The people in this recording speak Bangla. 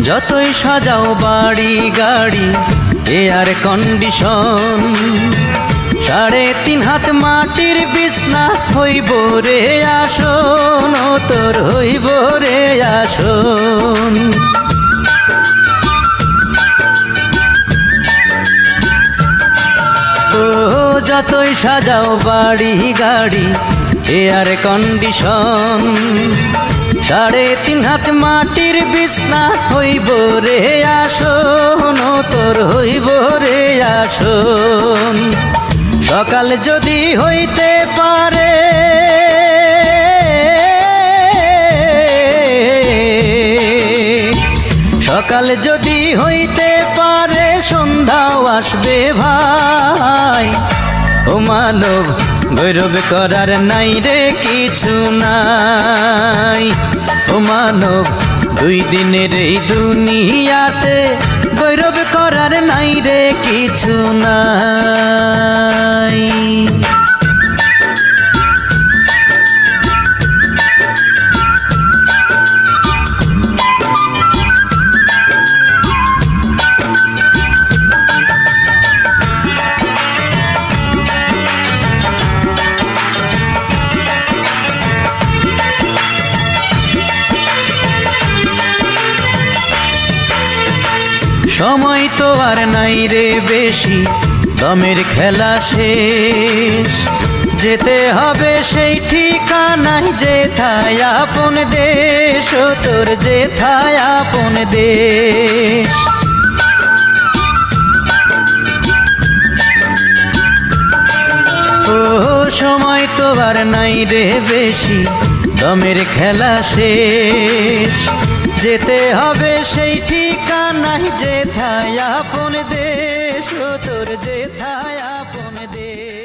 যতই সাজাও বাড়ি গাড়ি এয়ার কন্ডিশন, 3.5 হাত মাটির বিছনা হইব রে আসন, ও তোর হইব রে আসন। ও যতই সাজাও বাড়ি গাড়ি এয়ার কন্ডিশন, 3.5 হাত মাটির বিছনা হইব রে আসন, ও তোর হইব রে আসন। সকাল যদি হইতে পারে সকাল যদি হইতে পারে সন্ধ্যাও আসবে ভাই, ও মানব গৌরব করার নাই রে কিছু নাই, ও মানব 2 দিনের এই দুনিয়াতে গৌরব করার নাই রে কিছু নাই। সময় তো আর নাই রে বেশি, দমের খেলা শেষ, যেতে হবে সেই ঠিকানায় যেথায় আপন দেশ, ও তোর যেথায় আপন দেশ। ও সময় তো আর নাই রে বেশি, দমের খেলা শেষ, যেতে হবে সেই ঠিকানায় যেথায় আপন দেশ, ও তোর যেথায় আপন দেশ।